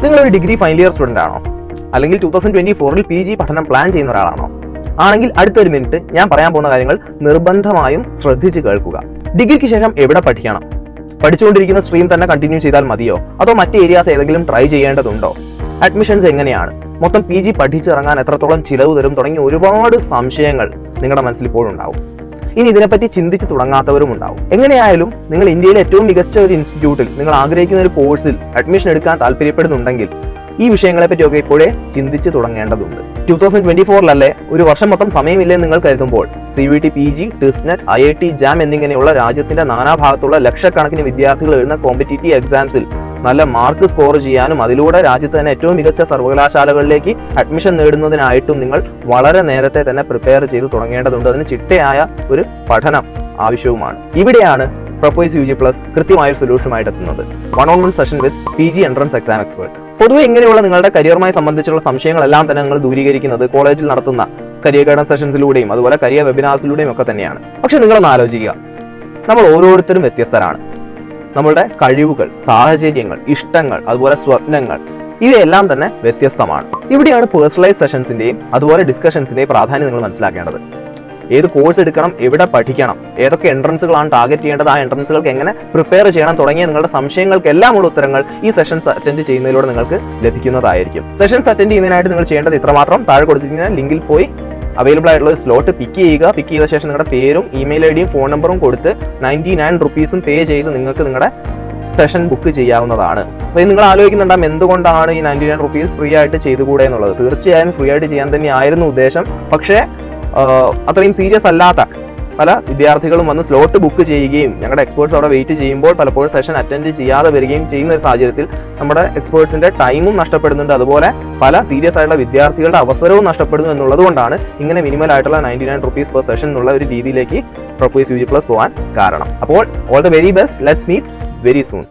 നിങ്ങളൊരു degree final year student ആണോ? അല്ലെങ്കിൽ 2024 PG പഠനം പ്ലാൻ ചെയ്യുന്ന ഒരാളാണോ? ആണെങ്കിൽ അടുത്തൊരു മിനിറ്റ് ഞാൻ പറയാൻ പോകുന്ന കാര്യങ്ങൾ നിർബന്ധമായും ശ്രദ്ധിച്ച് കേൾക്കുക. ഡിഗ്രിക്ക് ശേഷം എവിടെ പഠിക്കണം? പഠിച്ചുകൊണ്ടിരിക്കുന്ന സ്ട്രീം തന്നെ കണ്ടിന്യൂ ചെയ്താൽ മതിയോ? അതോ മറ്റ് ഏരിയാസ് ഏതെങ്കിലും ട്രൈ ചെയ്യേണ്ടതുണ്ടോ? അഡ്മിഷൻസ് എങ്ങനെയാണ്? മൊത്തം PG പഠിച്ചിറങ്ങാൻ എത്രത്തോളം ചിലവ് തരും? തുടങ്ങിയ ഒരുപാട് സംശയങ്ങൾ നിങ്ങളുടെ മനസ്സിൽ ഇപ്പോഴും ഉണ്ടാവും. ഇനി ഇതിനെപ്പറ്റി ചിന്തിച്ച് തുടങ്ങാത്തവരും ഉണ്ടാവും. എങ്ങനെയായാലും നിങ്ങൾ ഇന്ത്യയിലെ ഏറ്റവും മികച്ച ഒരു ഇൻസ്റ്റിറ്റ്യൂട്ടിൽ നിങ്ങൾ ആഗ്രഹിക്കുന്ന ഒരു കോഴ്സിൽ അഡ്മിഷൻ എടുക്കാൻ താല്പര്യപ്പെടുന്നുണ്ടെങ്കിൽ ഈ വിഷയങ്ങളെ പറ്റിയൊക്കെ ഇപ്പോഴേ ചിന്തിച്ച് തുടങ്ങേണ്ടതുണ്ട്. 2024 ഒരു വർഷം മൊത്തം സമയമില്ലെന്ന് നിങ്ങൾ കരുതുമ്പോൾ CUET PG, TISSNET, IIT JAM എന്നിങ്ങനെയുള്ള രാജ്യത്തിന്റെ നാനാഭാഗത്തുള്ള ലക്ഷക്കണക്കിന് വിദ്യാർത്ഥികൾ എഴുതുന്ന കോമ്പറ്റീറ്റീവ് എക്സാംസിൽ നല്ല മാർക്ക് സ്കോർ ചെയ്യാനും അതിലൂടെ രാജ്യത്ത് തന്നെ ഏറ്റവും മികച്ച സർവകലാശാലകളിലേക്ക് അഡ്മിഷൻ നേടുന്നതിനായിട്ടും നിങ്ങൾ വളരെ നേരത്തെ തന്നെ പ്രിപ്പയർ ചെയ്ത് തുടങ്ങേണ്ടതുണ്ട്. അതിന് ചിട്ടയായ ഒരു പഠനം ആവശ്യവുമാണ്. ഇവിടെയാണ് Prepwise UG+ കൃത്യമായ ഒരു സൊല്യൂഷനുമായിട്ട് എത്തുന്നത്. 1-on-1 സെഷൻ വിത്ത് PG എൻട്രൻസ് എക്സാം എക്സ്പേർട്ട്. പൊതുവെ ഇങ്ങനെയുള്ള നിങ്ങളുടെ കരിയറുമായി സംബന്ധിച്ചുള്ള സംശയങ്ങളെല്ലാം തന്നെ നിങ്ങൾ ദൂരീകരിക്കുന്നത് കോളേജിൽ നടത്തുന്ന കരിയർ ഗൈഡൻസ് സെഷൻസിലൂടെയും അതുപോലെ കരിയർ വെബിനാർസിലൂടെയും ഒക്കെ തന്നെയാണ്. പക്ഷെ നിങ്ങളൊന്ന് ആലോചിക്കുക, നമ്മൾ ഓരോരുത്തരും വ്യത്യസ്തരാണ്. നമ്മളുടെ കഴിവുകൾ, സാഹചര്യങ്ങൾ, ഇഷ്ടങ്ങൾ, അതുപോലെ സ്വപ്നങ്ങൾ ഇവയെല്ലാം തന്നെ വ്യത്യസ്തമാണ്. ഇവിടെയാണ് പേഴ്സണലൈസ് സെഷൻസിന്റെയും അതുപോലെ ഡിസ്കഷൻസിന്റെയും പ്രാധാന്യം നിങ്ങൾ മനസ്സിലാക്കേണ്ടത്. ഏത് കോഴ്സ് എടുക്കണം, എവിടെ പഠിക്കണം, ഏതൊക്കെ എൻട്രൻസുകളാണ് ടാർഗറ്റ് ചെയ്യേണ്ടത്, ആ എൻട്രൻസുകൾക്ക് എങ്ങനെ പ്രിപ്പയർ ചെയ്യണം തുടങ്ങിയ നിങ്ങളുടെ സംശയങ്ങൾക്കെല്ലാമുള്ള ഉത്തരങ്ങൾ ഈ സെഷൻസ് അറ്റൻഡ് ചെയ്യുന്നതിലൂടെ നിങ്ങൾക്ക് ലഭിക്കുന്നതായിരിക്കും. സെഷൻസ് അറ്റൻഡ് ചെയ്യുന്നതിനായിട്ട് നിങ്ങൾ ചെയ്യേണ്ടത് ഇത്രമാത്രം: താഴെ കൊടുത്തിരിക്കുന്ന ലിങ്കിൽ പോയി അവൈലബിൾ ആയിട്ടുള്ള ഒരു സ്ലോട്ട് പിക്ക് ചെയ്യുക. പിക്ക് ചെയ്ത ശേഷം നിങ്ങളുടെ പേരും ഇമെയിൽ ഐഡിയും ഫോൺ നമ്പറും കൊടുത്ത് 99 rupees പേ ചെയ്ത് നിങ്ങൾക്ക് നിങ്ങളുടെ സെഷൻ ബുക്ക് ചെയ്യാവുന്നതാണ്. അപ്പോൾ നിങ്ങൾ ആലോചിക്കുന്നുണ്ടാകും എന്തുകൊണ്ടാണ് ഈ 99 rupees ഫ്രീ ആയിട്ട് ചെയ്തുകൂടെ എന്നുള്ളത്. തീർച്ചയായും ഫ്രീ ആയിട്ട് ചെയ്യാൻ തന്നെയായിരുന്നു ഉദ്ദേശം. പക്ഷേ അത്രയും സീരിയസ് അല്ലാത്ത പല വിദ്യാർത്ഥികളും വന്ന് സ്ലോട്ട് ബുക്ക് ചെയ്യുകയും ഞങ്ങളുടെ എക്സ്പേർട്സ് അവിടെ വെയിറ്റ് ചെയ്യുമ്പോൾ പലപ്പോഴും സെഷൻ അറ്റൻഡ് ചെയ്യാതെ വരികയും ചെയ്യുന്ന ഒരു സാഹചര്യത്തിൽ നമ്മുടെ എക്സ്പേർട്സിന്റെ ടൈമും നഷ്ടപ്പെടുന്നുണ്ട്. അതുപോലെ പല സീരിയസ് ആയിട്ടുള്ള വിദ്യാർത്ഥികളുടെ അവസരവും നഷ്ടപ്പെടുന്നു എന്നുള്ളത് കൊണ്ടാണ് ഇങ്ങനെ മിനിമൽ ആയിട്ടുള്ള 99 rupees per സെഷൻ എന്നുള്ള ഒരു രീതിയിലേക്ക് Prepwise UG+ പോകാൻ കാരണം. അപ്പോൾ all the very best. Let's meet very soon.